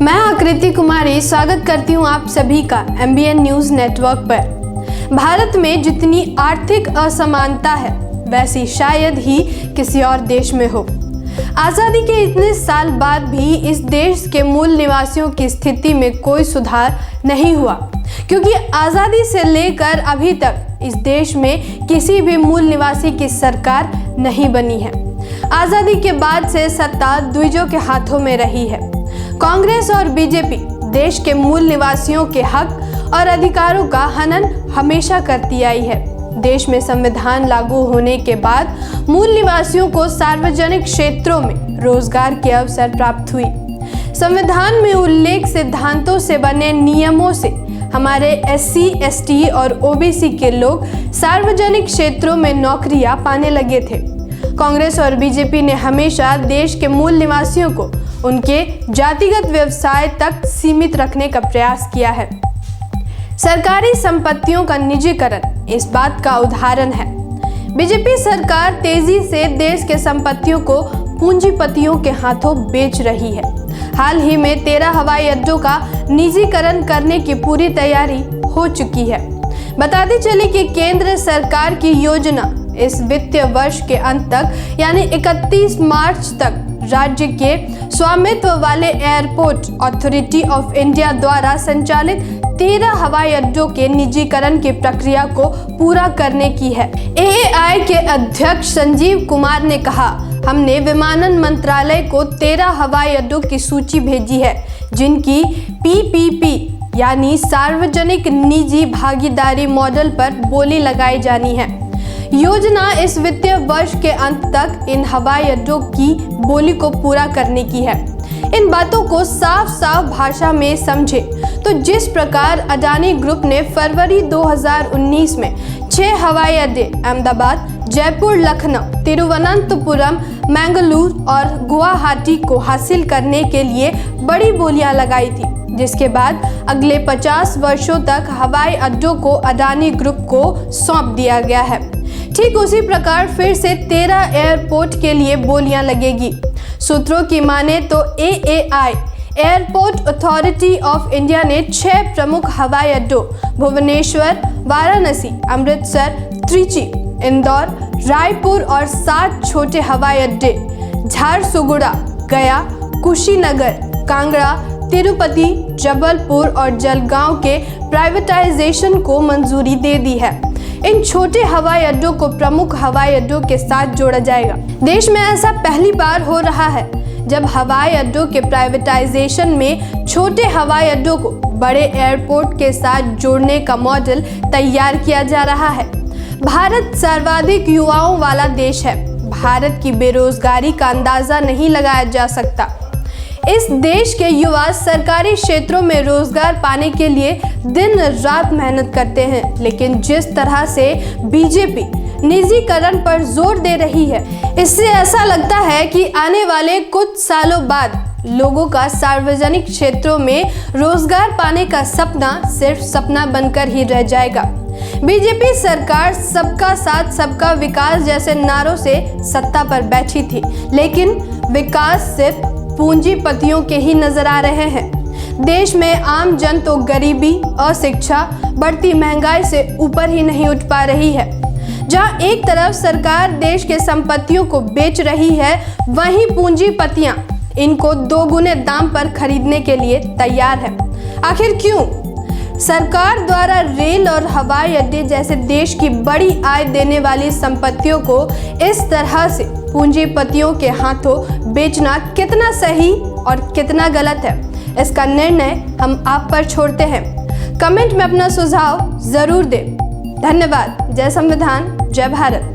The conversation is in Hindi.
मैं आकृति कुमारी स्वागत करती हूं आप सभी का MBN न्यूज नेटवर्क पर। भारत में जितनी आर्थिक असमानता है वैसी शायद ही किसी और देश में हो। आज़ादी के इतने साल बाद भी इस देश के मूल निवासियों की स्थिति में कोई सुधार नहीं हुआ, क्योंकि आज़ादी से लेकर अभी तक इस देश में किसी भी मूल निवासी की सरकार नहीं बनी है। आज़ादी के बाद से सत्ता द्विजों के हाथों में रही है। कांग्रेस और बीजेपी देश के मूल निवासियों के हक और अधिकारों का हनन हमेशा करती आई है। देश में संविधान लागू होने के बाद मूल निवासियों को सार्वजनिक क्षेत्रों में रोजगार के अवसर प्राप्त हुई। संविधान में उल्लेख सिद्धांतों से बने नियमों से हमारे SC, ST और OBC के लोग सार्वजनिक क्षेत्रों में नौकरियां पाने लगे थे। कांग्रेस और बीजेपी ने हमेशा देश के मूल निवासियों को उनके जातिगत व्यवसाय तक सीमित रखने का प्रयास किया है। सरकारी संपत्तियों का निजीकरण इस बात का उदाहरण है। बीजेपी सरकार तेजी से देश के संपत्तियों को पूंजीपतियों के हाथों बेच रही है। हाल ही में 13 हवाई अड्डों का निजीकरण करने की पूरी तैयारी हो चुकी है। बताते चले कि केंद्र सरकार की योजना इस वित्तीय वर्ष के अंत तक यानी 31 मार्च तक राज्य के स्वामित्व वाले एयरपोर्ट अथॉरिटी ऑफ इंडिया द्वारा संचालित 13 हवाई अड्डों के निजीकरण की प्रक्रिया को पूरा करने की है। AAI के अध्यक्ष संजीव कुमार ने कहा, हमने विमानन मंत्रालय को 13 हवाई अड्डों की सूची भेजी है जिनकी PPP यानी सार्वजनिक निजी भागीदारी मॉडल पर बोली लगाई जानी है। योजना इस वित्तीय वर्ष के अंत तक इन हवाई अड्डों की बोली को पूरा करने की है। इन बातों को साफ साफ भाषा में समझे तो जिस प्रकार अडानी ग्रुप ने फरवरी 2019 में 6 हवाई अड्डे अहमदाबाद, जयपुर, लखनऊ, तिरुवनंतपुरम, मंगलुरु और गुवाहाटी को हासिल करने के लिए बड़ी बोलियां लगाई थी, जिसके बाद अगले 50 वर्षों तक हवाई अड्डों को अडानी ग्रुप को सौंप दिया गया है। ठीक उसी प्रकार फिर से 13 एयरपोर्ट के लिए बोलियां लगेगी। सूत्रों की माने तो AAI airport authority of India ने 6 प्रमुख हवाई अड्डों भुवनेश्वर, वाराणसी, अमृतसर, त्रिची, इंदौर, रायपुर और 7 छोटे हवाई अड्डे झारसुगुड़ा, गया, कुशीनगर, कांगड़ा, तिरुपति, जबलपुर और जलगांव के प्राइवेटाइजेशन को मंजूरी दे दी है। इन छोटे हवाई अड्डों को प्रमुख हवाई अड्डों के साथ जोड़ा जाएगा। देश में ऐसा पहली बार हो रहा है जब हवाई अड्डों के प्राइवेटाइजेशन में छोटे हवाई अड्डों को बड़े एयरपोर्ट के साथ जोड़ने का मॉडल तैयार किया जा रहा है। भारत सर्वाधिक युवाओं वाला देश है। भारत की बेरोजगारी का अंदाजा नहीं लगाया जा सकता। इस देश के युवा सरकारी क्षेत्रों में रोजगार पाने के लिए दिन रात मेहनत करते हैं, लेकिन जिस तरह से बीजेपी निजीकरण पर जोर दे रही है, इससे ऐसा लगता है कि आने वाले कुछ सालों बाद लोगों का सार्वजनिक क्षेत्रों में रोजगार पाने का सपना सिर्फ सपना बनकर ही रह जाएगा। बीजेपी सरकार सबका साथ सबका विकास जैसे नारों से सत्ता पर बैठी थी, लेकिन विकास सिर्फ पूंजीपतियों के ही नजर आ रहे हैं। देश में आम जन तो गरीबी, अशिक्षा, बढ़ती महंगाई से ऊपर ही नहीं उठ पा रही है। जहां एक तरफ सरकार देश के संपत्तियों को बेच रही है, वहीं पूंजीपतियां इनको 2 गुने दाम पर खरीदने के लिए तैयार है। आखिर क्यों? सरकार द्वारा रेल और हवाई अड्डे जैसे देश की बड़ी आय देने वाली संपत्तियों को इस तरह से पूंजीपतियों के हाथों बेचना कितना सही और कितना गलत है, इसका निर्णय हम आप पर छोड़ते हैं। कमेंट में अपना सुझाव जरूर दें। धन्यवाद। जय संविधान, जय भारत।